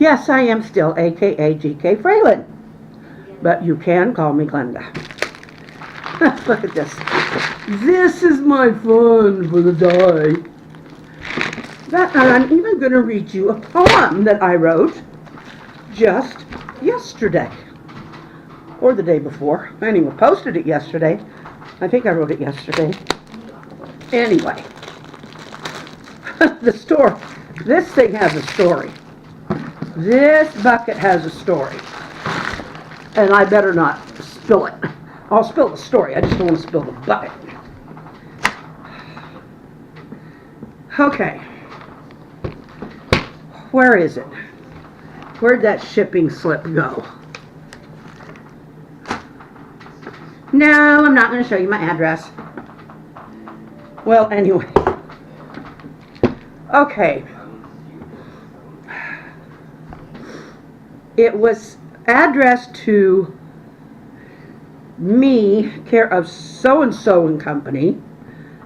Yes, I am still AKA GK Fralin, but you can call me Glenda. Look at this. This is my fun for the day. I'm even going to read you a poem that I wrote just yesterday. Or the day before. Anyway, posted it yesterday. I think I wrote it yesterday. Anyway. The story. This thing has a story. This bucket has a story. And I better not spill it. I'll spill the story. I just don't want to spill the bucket. Okay. Where is it? Where'd that shipping slip go? No, I'm not going to show you my address. Well, anyway. Okay. It was addressed to me, care of so-and-so and company,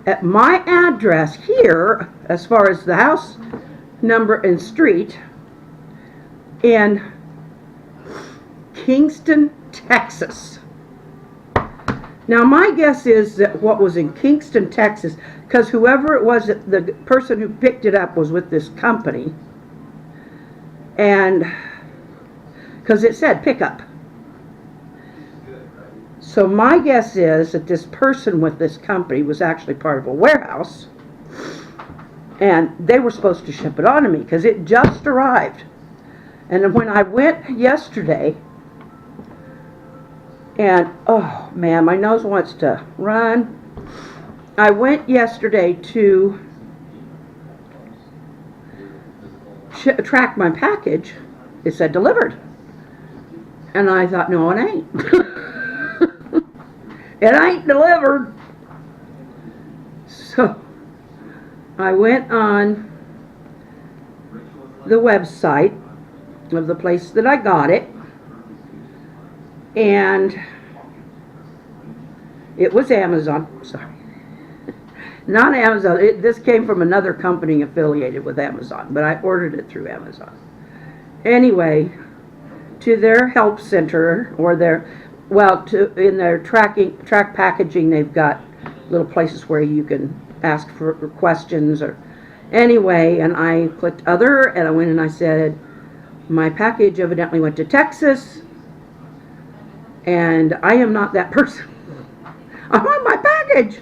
at my address here, as far as the house number and street, in Kingston, Texas. Now, my guess is that what was in Kingston, Texas, because whoever it was, the person who picked it up was with this company, and because it said pickup. So my guess is that this person with this company was actually part of a warehouse, and they were supposed to ship it on to me because it just arrived. And when I went yesterday, and oh man, my nose wants to run. I went yesterday to track my package. It said delivered. And I thought, no, it ain't. It ain't delivered. So I went on the website of the place that I got it, and it was Amazon. Sorry. Not Amazon. This came from another company affiliated with Amazon, but I ordered it through Amazon. Anyway, to their help center, or in their track packaging, they've got little places where you can ask for questions, or anyway, and I clicked other, and I went and I said, my package evidently went to Texas, and I am not that person. I want my package.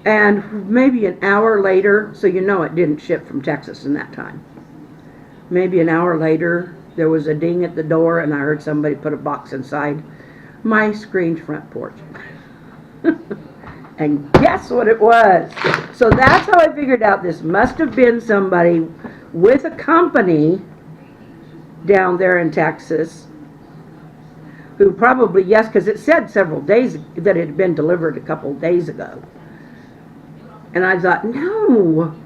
And maybe an hour later, so you know it didn't ship from Texas in that time. Maybe an hour later, there was a ding at the door, and I heard somebody put a box inside my screened front porch. And guess what it was? So that's how I figured out this must have been somebody with a company down there in Texas who probably, yes, because it said several days that it had been delivered a couple days ago. And I thought, no.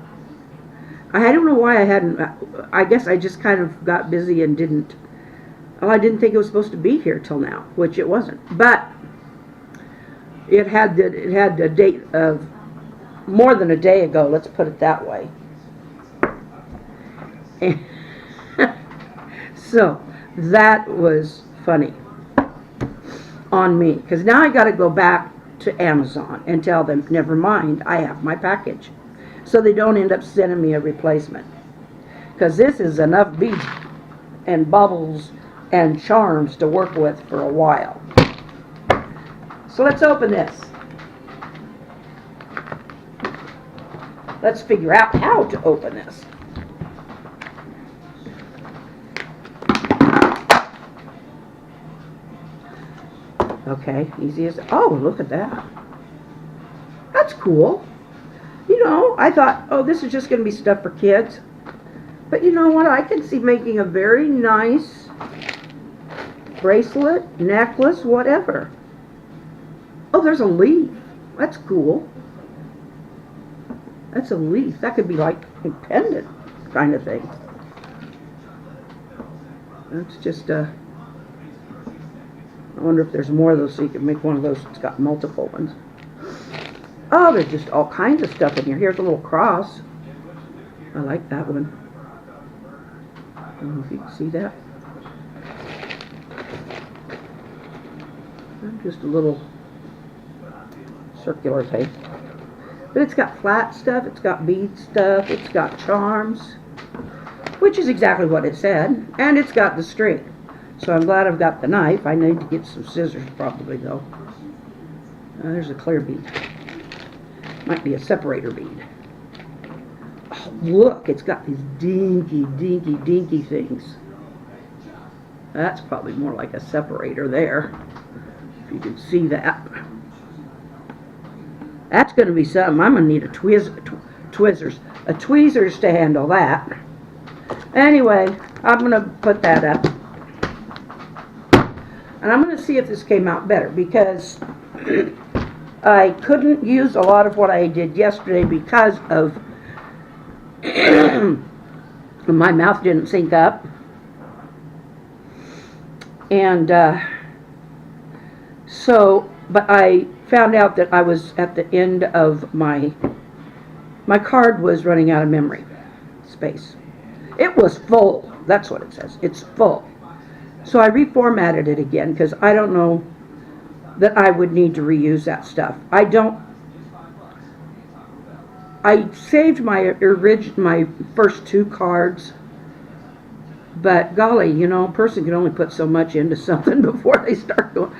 I don't know why I hadn't. I guess I just kind of got busy and didn't. Oh, I didn't think it was supposed to be here till now, which it wasn't. But it had the date of more than a day ago. Let's put it that way. And so that was funny on me, because now I got to go back to Amazon and tell them, never mind, I have my package, so they don't end up sending me a replacement, because this is enough beads and bubbles and charms to work with for a while. So let's open this. Let's figure out how to open this. Okay, easy as, oh, look at that. That's cool. You know, I thought, oh, this is just going to be stuff for kids. But you know what? I can see making a very nice bracelet, necklace, whatever. Oh, there's a leaf. That's cool. That's a leaf. That could be like a pendant kind of thing. That's just a... I wonder if there's more of those, so you can make one of those that's got multiple ones. Oh, there's just all kinds of stuff in here. Here's a little cross. I like that one. don't know if you can see that. Just a little circular tape. But it's got flat stuff, it's got bead stuff, it's got charms, which is exactly what it said, and it's got the string. So I'm glad I've got the knife. I need to get some scissors probably though. There's a clear bead. Might be a separator bead. Oh, look, it's got these dinky things. That's probably more like a separator there, if you can see that. That's going to be something. I'm going to need a tweezers to handle that. Anyway, I'm going to put that up. And I'm going to see if this came out better, because I couldn't use a lot of what I did yesterday because of my mouth didn't sync up. And but I found out that I was at the end of my card was running out of memory space. It was full. That's what it says. It's full. So I reformatted it again because I don't know that I would need to reuse that stuff. I saved my first 2 cards, but golly, you know, a person can only put so much into something before they start going.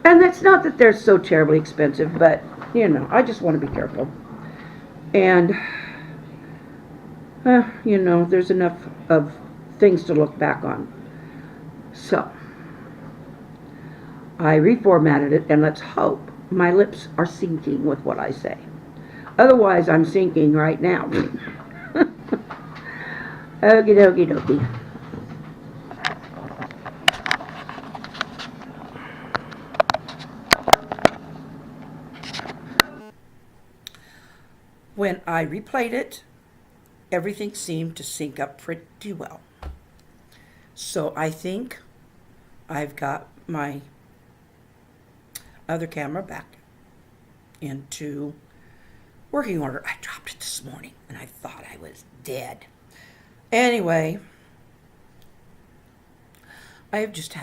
And it's not that they're so terribly expensive, but, you know, I just want to be careful. And, you know, there's enough of things to look back on. So, I reformatted it, and let's hope my lips are syncing with what I say. Otherwise, I'm syncing right now. Okie dokie dokie. When I replayed it, everything seemed to sync up pretty well. So I think I've got my other camera back into working order. I dropped it this morning and I thought I was dead. Anyway, I've just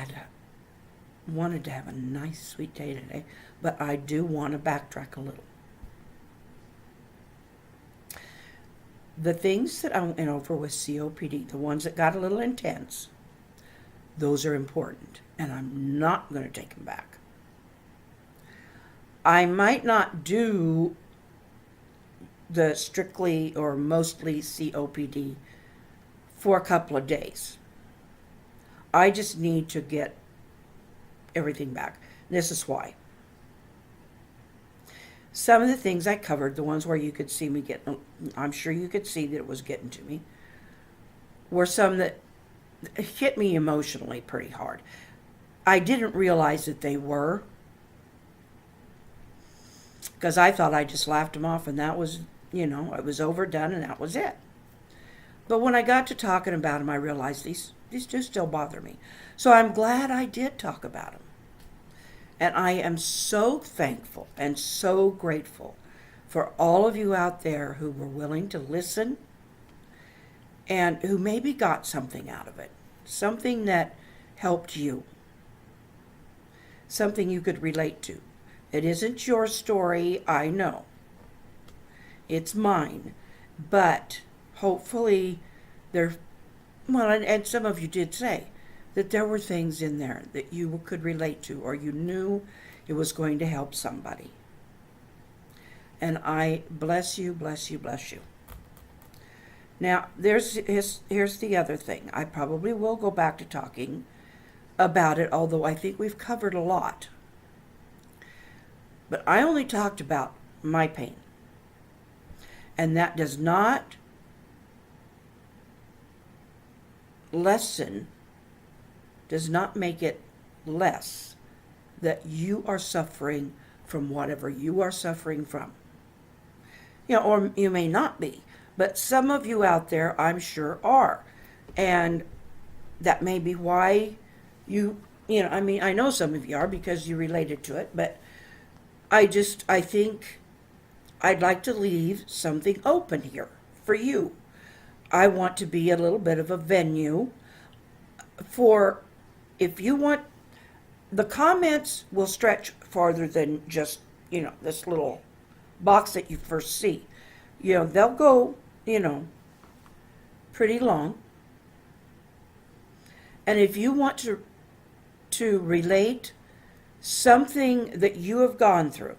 wanted to have a nice sweet day today, but I do want to backtrack a little. The things that I went over with COPD, the ones that got a little intense, those are important, and I'm not going to take them back. I might not do the strictly or mostly COPD for a couple of days. I just need to get everything back. This is why. Some of the things I covered, the ones where you could see me getting, I'm sure you could see that it was getting to me, were some that hit me emotionally pretty hard. I didn't realize that they were, because I thought I just laughed them off and that was, you know, it was overdone and that was it. But when I got to talking about them, I realized these do still bother me. So I'm glad I did talk about them. And I am so thankful and so grateful for all of you out there who were willing to listen and who maybe got something out of it. Something that helped you. Something you could relate to. It isn't your story, I know. It's mine. But hopefully and some of you did say, that there were things in there that you could relate to or you knew it was going to help somebody. And I bless you, bless you, bless you. Now, here's the other thing. I probably will go back to talking about it, although I think we've covered a lot. But I only talked about my pain. And that does not does not make it less that you are suffering from whatever you are suffering from. You know, or you may not be, but some of you out there, I'm sure, are. And that may be why I know some of you are because you related to it, but I think I'd like to leave something open here for you. I want to be a little bit of a venue. for, if you want, the comments will stretch farther than just, this little box that you first see. They'll go, pretty long. And if you want to relate something that you have gone through.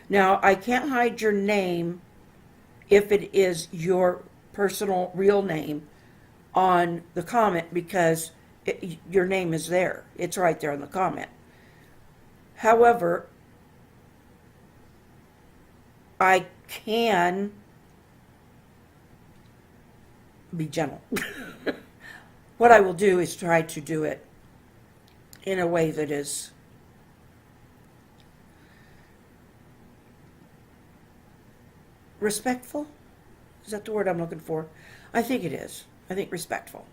Now, I can't hide your name if it is your personal real name on the comment, because your name is there. It's right there in the comment. However, I can be gentle. What I will do is try to do it in a way that is respectful. Is that the word I'm looking for? I think it is. I think respectful.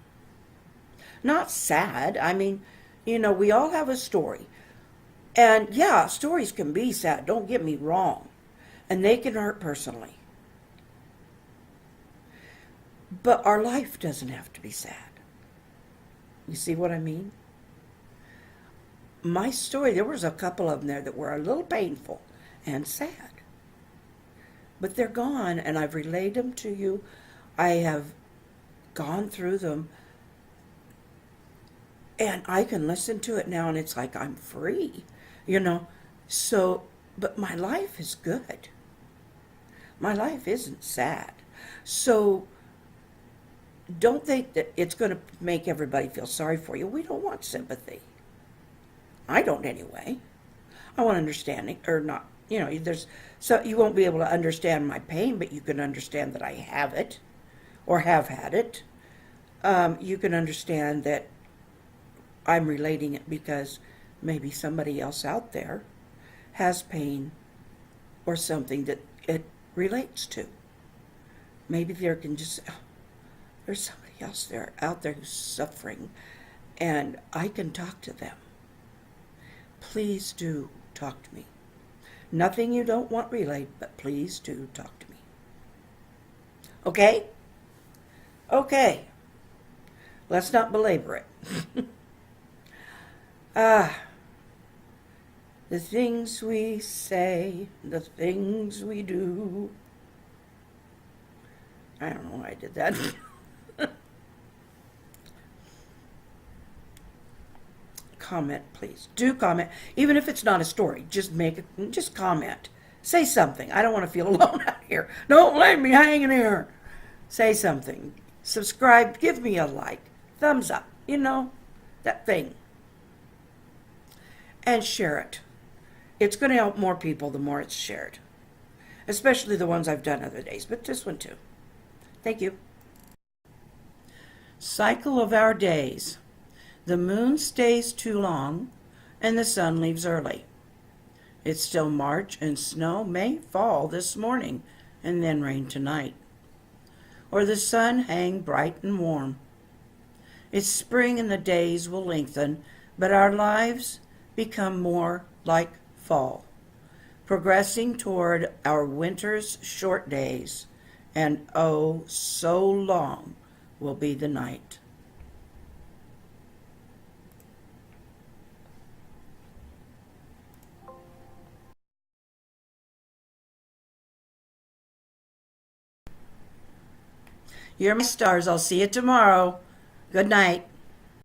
Not sad. I mean, we all have a story. And yeah, stories can be sad. Don't get me wrong. And they can hurt personally. But our life doesn't have to be sad. You see what I mean? My story, there was a couple of them there that were a little painful and sad. But they're gone, and I've relayed them to you. I have gone through them, and I can listen to it now, and it's like I'm free, So, but my life is good. My life isn't sad. So, don't think that it's going to make everybody feel sorry for you. We don't want sympathy. I don't anyway. I want understanding, or not. So you won't be able to understand my pain, but you can understand that I have it, or have had it. You can understand that I'm relating it because maybe somebody else out there has pain or something that it relates to. Maybe there's somebody else out there who's suffering, and I can talk to them. Please do talk to me. Nothing you don't want relayed, but please do talk to me. Okay? Okay. Let's not belabor it. The things we say, the things we do. I don't know why I did that. Comment, please. Do comment. Even if it's not a story, just comment. Say something. I don't want to feel alone out here. Don't leave me hanging here. Say something. Subscribe. Give me a like. Thumbs up. That thing. And share it. It's going to help more people the more it's shared. Especially the ones I've done other days, but this one too. Thank you. Cycle of our days. The moon stays too long, and the sun leaves early. It's still March, and snow may fall this morning, and then rain tonight. Or the sun hang bright and warm. It's spring, and the days will lengthen, but our lives become more like fall, progressing toward our winter's short days, and oh, so long will be the night. You're my stars. I'll see you tomorrow. Good night.